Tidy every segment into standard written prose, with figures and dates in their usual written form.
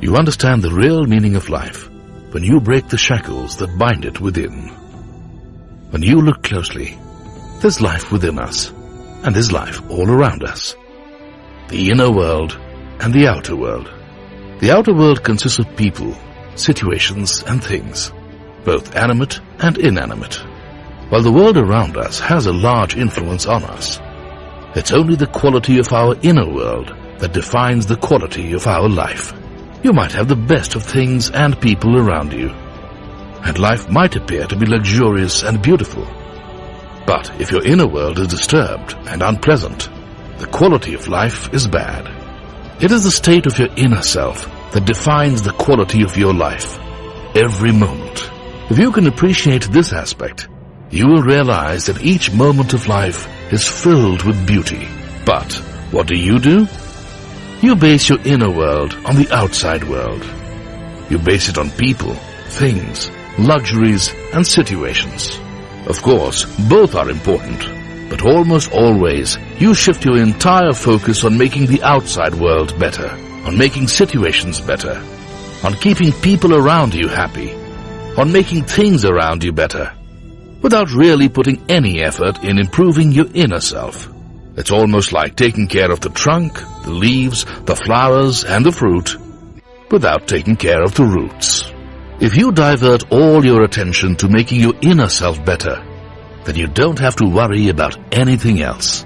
You understand the real meaning of life when you break the shackles that bind it within. When you look closely, there's life within us, and there's life all around us. The inner world and the outer world. The outer world consists of people, situations and things, both animate and inanimate. While the world around us has a large influence on us, it's only the quality of our inner world that defines the quality of our life. You might have the best of things and people around you, and life might appear to be luxurious and beautiful. But if your inner world is disturbed and unpleasant, the quality of life is bad. It is the state of your inner self that defines the quality of your life, every moment. If you can appreciate this aspect, you will realize that each moment of life is filled with beauty. But what do? You base your inner world on the outside world. You base it on people, things, luxuries and situations. Of course, both are important, but almost always you shift your entire focus on making the outside world better, on making situations better, on keeping people around you happy, on making things around you better, without really putting any effort in improving your inner self. It's almost like taking care of the trunk, the leaves, the flowers and the fruit, without taking care of the roots. If you divert all your attention to making your inner self better, then you don't have to worry about anything else.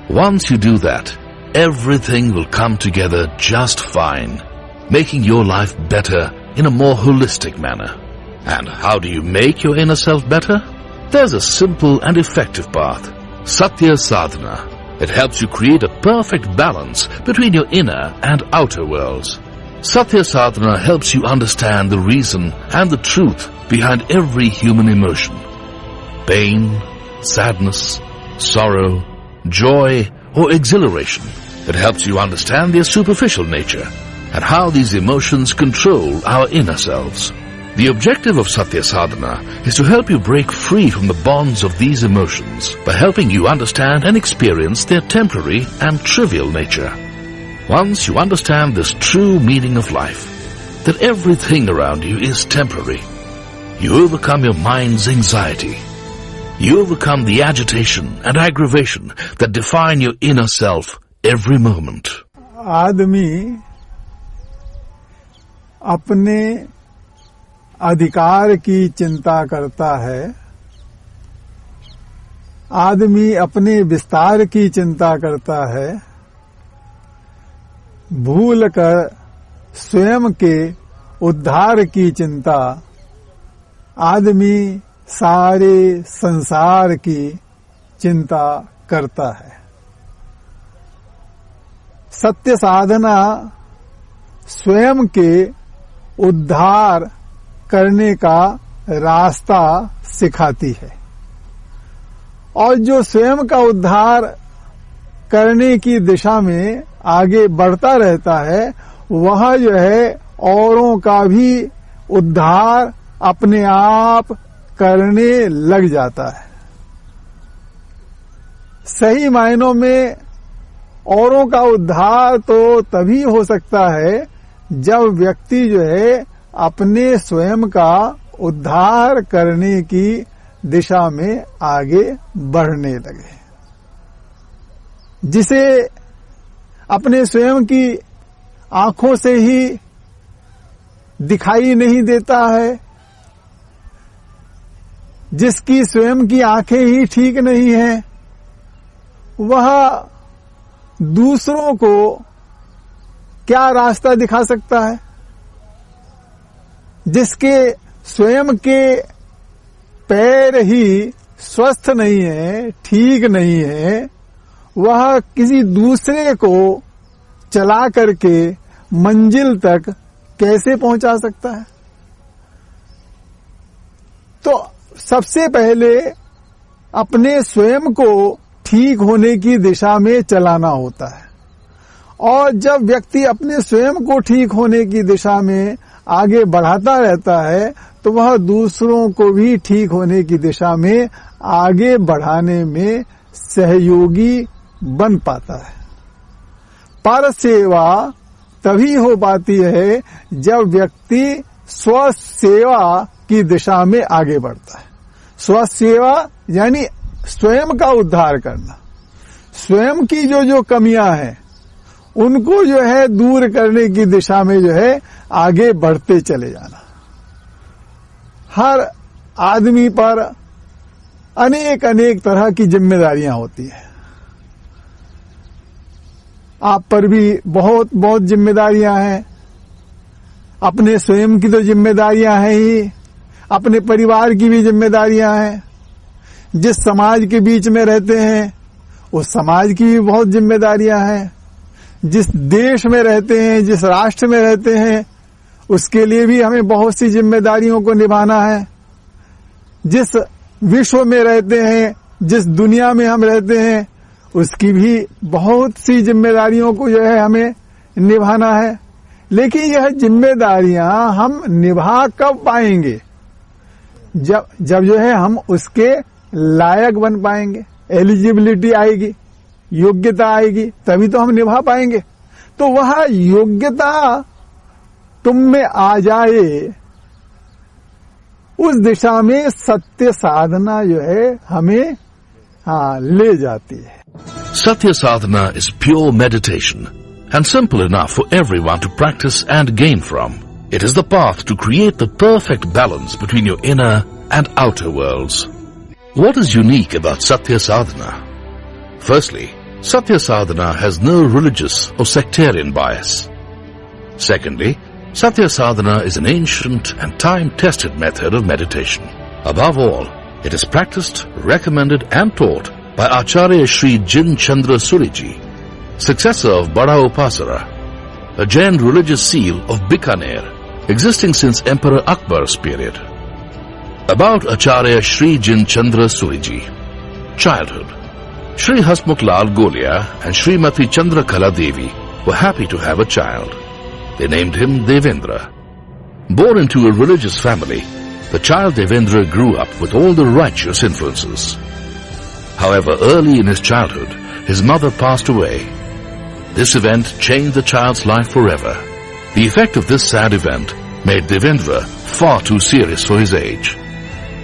Once you do that, everything will come together just fine, making your life better in a more holistic manner. And how do you make your inner self better? There's a simple and effective path. Satya Sadhna. It helps you create a perfect balance between your inner and outer worlds. Satya Sadhna helps you understand the reason and the truth behind every human emotion. Pain, sadness, sorrow, joy, or exhilaration. It helps you understand their superficial nature and how these emotions control our inner selves. The objective of Satya Sadhana is to help you break free from the bonds of these emotions by helping you understand and experience their temporary and trivial nature. Once you understand this true meaning of life, that everything around you is temporary, you overcome your mind's anxiety. You overcome the agitation and aggravation that define your inner self every moment. आदमी अपने अधिकार की चिंता करता है, आदमी अपने विस्तार की चिंता करता है, भूल कर स्वयं के उद्धार की चिंता आदमी सारे संसार की चिंता करता है। सत्य साधना स्वयं के उद्धार करने का रास्ता सिखाती है, और जो स्वयं का उद्धार करने की दिशा में आगे बढ़ता रहता है, वह जो है औरों का भी उद्धार अपने आप करने लग जाता है। सही मायनों में औरों का उद्धार तो तभी हो सकता है जब व्यक्ति जो है अपने स्वयं का उद्धार करने की दिशा में आगे बढ़ने लगे। जिसे अपने स्वयं की आंखों से ही दिखाई नहीं देता है, जिसकी स्वयं की आंखें ही ठीक नहीं है, वह दूसरों को क्या रास्ता दिखा सकता है? जिसके स्वयं के पैर ही स्वस्थ नहीं है, ठीक नहीं है, वह किसी दूसरे को चला करके मंजिल तक कैसे पहुंचा सकता है? तो सबसे पहले अपने स्वयं को ठीक होने की दिशा में चलाना होता है, और जब व्यक्ति अपने स्वयं को ठीक होने की दिशा में आगे बढ़ाता रहता है, तो वह दूसरों को भी ठीक होने की दिशा में आगे बढ़ाने में सहयोगी बन पाता है। पर सेवा तभी हो पाती है जब व्यक्ति स्व सेवा की दिशा में आगे बढ़ता है। स्व सेवा यानी स्वयं का उद्धार करना, स्वयं की जो कमियां हैं उनको जो है दूर करने की दिशा में जो है आगे बढ़ते चले जाना। हर आदमी पर अनेक अनेक तरह की जिम्मेदारियां होती है। आप पर भी बहुत बहुत जिम्मेदारियां हैं। अपने स्वयं की तो जिम्मेदारियां हैं ही, अपने परिवार की भी जिम्मेदारियां हैं। जिस समाज के बीच में रहते हैं उस समाज की भी बहुत जिम्मेदारियां हैं। जिस देश में रहते हैं, जिस राष्ट्र में रहते हैं, उसके लिए भी हमें बहुत सी जिम्मेदारियों को निभाना है। जिस विश्व में रहते हैं, जिस दुनिया में हम रहते हैं, उसकी भी बहुत सी जिम्मेदारियों को जो है हमें निभाना है। लेकिन यह जिम्मेदारियां हम निभा कब पाएंगे? जब जो है हम उसके लायक बन पाएंगे, एलिजिबिलिटी आएगी, योग्यता आएगी, तभी तो हम निभा पाएंगे। तो वह योग्यता तुम में आ जाए, उस दिशा में सत्य साधना जो है हमें ले जाती है। Satya Sadhana is pure meditation and simple enough for everyone to practice and gain from. It is the path to create the perfect balance between your inner and outer worlds. What is unique about Satya Sadhana? Firstly, Satya Sadhana has no religious or sectarian bias. Secondly, Satya Sadhana is an ancient and time-tested method of meditation. Above all, it is practiced, recommended and taught by Acharya Shri Jin Chandra Suriji, successor of Bada Upasara, a Jain religious seal of Bikaner, existing since Emperor Akbar's period. About Acharya Shri Jin Chandra Suriji. Childhood. Shri Hasmukh Lal Golia and Srimati Chandrakala Devi were happy to have a child. They named him Devendra. Born into a religious family, the child Devendra grew up with all the righteous influences. However, early in his childhood, his mother passed away. This event changed the child's life forever. The effect of this sad event made Devendra far too serious for his age.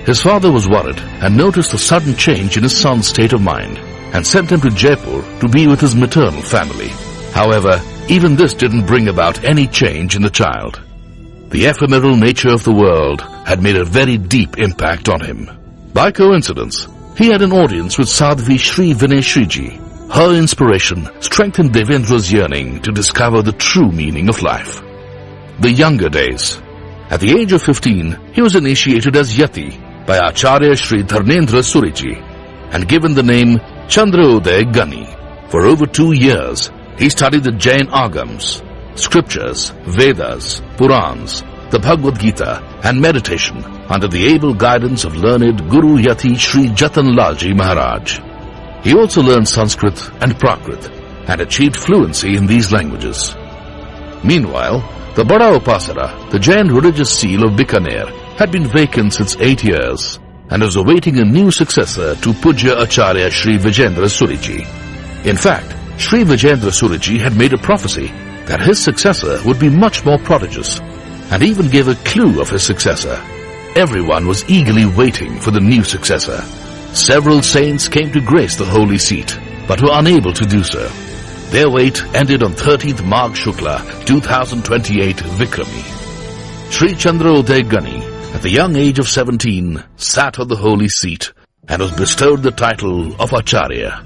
His father was worried and noticed a sudden change in his son's state of mind and sent him to Jaipur to be with his maternal family. However, even this didn't bring about any change in the child. The ephemeral nature of the world had made a very deep impact on him. By coincidence, he had an audience with Sadhvi Shri Vinay Shriji. Her inspiration strengthened Devendra's yearning to discover the true meaning of life. The younger days. At the age of 15, he was initiated as Yati by Acharya Shri Dharnendra Suriji and given the name Chandrauday Gani. For over 2 years, he studied the Jain Agams, scriptures, Vedas, Purans, the Bhagavad Gita and meditation under the able guidance of learned Guru Yati Shri Jatan Lalji Maharaj. He also learned Sanskrit and Prakrit and achieved fluency in these languages. Meanwhile, the Bada Upasara, the Jain religious seal of Bikaner, had been vacant since 8 years and was awaiting a new successor to Pujya Acharya Shri Vijendra Suriji. In fact, Shri Vijendra Suriji had made a prophecy that his successor would be much more prodigious and even gave a clue of his successor. Everyone was eagerly waiting for the new successor. Several saints came to grace the holy seat, but were unable to do so. Their wait ended on 13th Magh Shukla 2028 Vikrami. Shri Chandrauday Gani, at the young age of 17, sat on the holy seat and was bestowed the title of Acharya.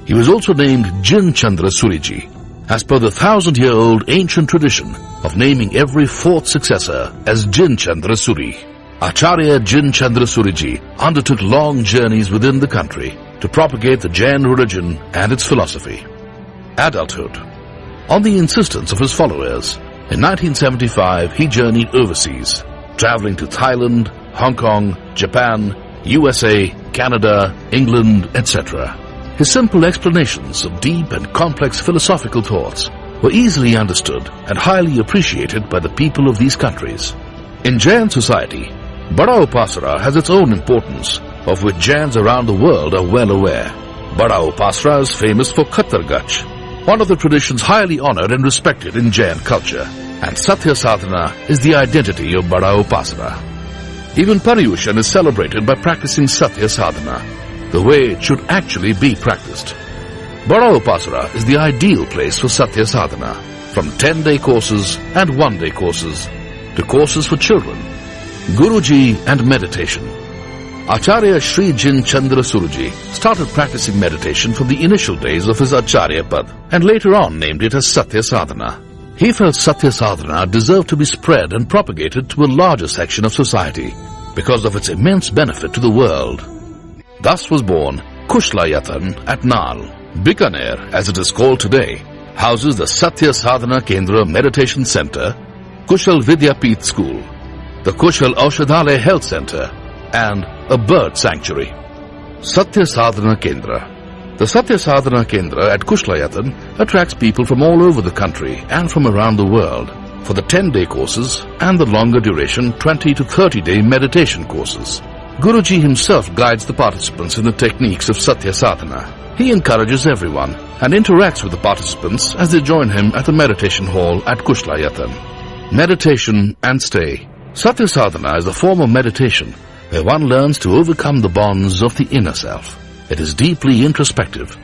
He was also named Jin Chandra Suriji, as per the 1,000-year-old ancient tradition of naming every fourth successor as Jin Chandra Suri. Acharya Jin Chandra Suriji undertook long journeys within the country to propagate the Jain religion and its philosophy. Adulthood. On the insistence of his followers, in 1975 he journeyed overseas, traveling to Thailand, Hong Kong, Japan, USA, Canada, England, etc. His simple explanations of deep and complex philosophical thoughts were easily understood and highly appreciated by the people of these countries. In Jain society, Bada Upasara has its own importance, of which Jains around the world are well aware. Bada Upasara is famous for Khattargach, one of the traditions highly honored and respected in Jain culture, and Satya Sadhna is the identity of Bada Upasana. Even Paryushan is celebrated by practicing Satya Sadhana, the way it should actually be practiced. Bada Upasana is the ideal place for Satya Sadhana, from 10-day courses and 1-day courses to courses for children, Guruji and meditation. Acharya Sri Jin Chandra Suruji started practicing meditation from the initial days of his Acharya Pad and later on named it as Satya Sadhana. He felt Satya Sadhana deserved to be spread and propagated to a larger section of society because of its immense benefit to the world. Thus was born Kushlayatan at Nal. Bikaner, as it is called today, houses the Satya Sadhana Kendra Meditation Center, Kushal Vidyapith School, the Kushal Aushadhalaya Health Center, and a bird sanctuary. Satya Sadhana Kendra. The Satya Sadhana Kendra at Kushlayatan attracts people from all over the country and from around the world for the 10-day courses and the longer duration 20 to 30-day meditation courses. Guruji himself guides the participants in the techniques of Satya Sadhana. He encourages everyone and interacts with the participants as they join him at the meditation hall at Kushlayatan. Meditation and stay. Satya Sadhana is a form of meditation where one learns to overcome the bonds of the inner self. It is deeply introspective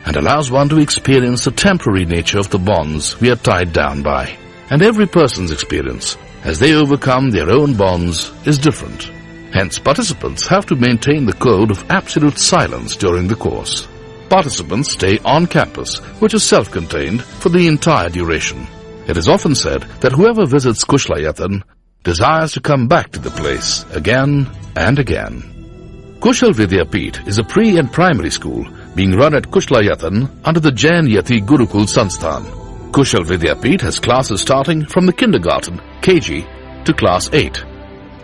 and allows one to experience the temporary nature of the bonds we are tied down by. And every person's experience, as they overcome their own bonds, is different. Hence, participants have to maintain the code of absolute silence during the course. Participants stay on campus, which is self-contained, for the entire duration. It is often said that whoever visits Kushlayatan desires to come back to the place again and again. Kushal Vidyapith is a pre- and primary school being run at Kushlayatan under the Jain Yati Gurukul Sansthan. Kushal Vidyapith has classes starting from the kindergarten, KG, to class 8.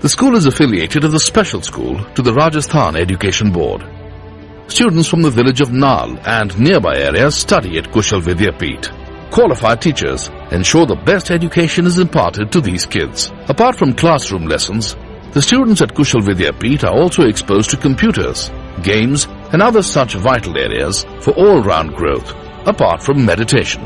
The school is affiliated as a special school to the Rajasthan Education Board. Students from the village of Nal and nearby areas study at Kushal Vidyapith. Qualified teachers ensure the best education is imparted to these kids. Apart from classroom lessons, the students at Kushal Vidyapith are also exposed to computers, games, and other such vital areas for all-round growth, apart from meditation.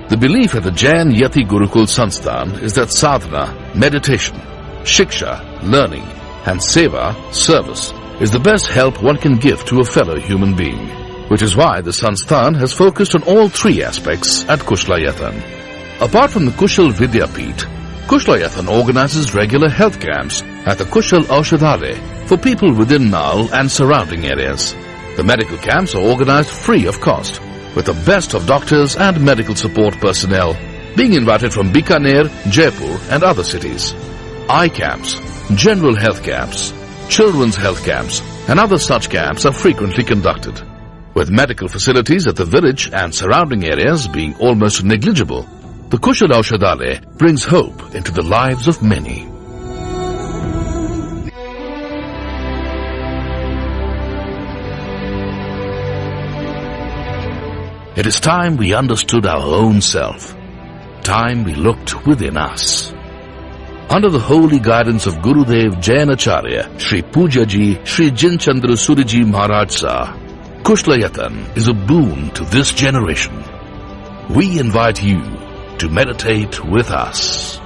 The belief at the Jain Yati Gurukul Sansthan is that sadhana, meditation, shiksha, learning, and seva, service, is the best help one can give to a fellow human being, which is why the Sansthan has focused on all three aspects at Kushlayatan. Apart from the Kushal Vidyapith, Kushlayatan organizes regular health camps at the Kushal Aushadhalaya for people within Nal and surrounding areas. The medical camps are organized free of cost, with the best of doctors and medical support personnel being invited from Bikaner, Jaipur and other cities. Eye camps, general health camps, children's health camps and other such camps are frequently conducted. With medical facilities at the village and surrounding areas being almost negligible, the Kushal Aushadhalaya brings hope into the lives of many. It is time we understood our own self, time we looked within us. Under the holy guidance of Gurudev Jain Acharya, Sri Pujaji Sri Jin Chandra Suriji Maharaj Sa, Kushlayatan is a boon to this generation. We invite you to meditate with us.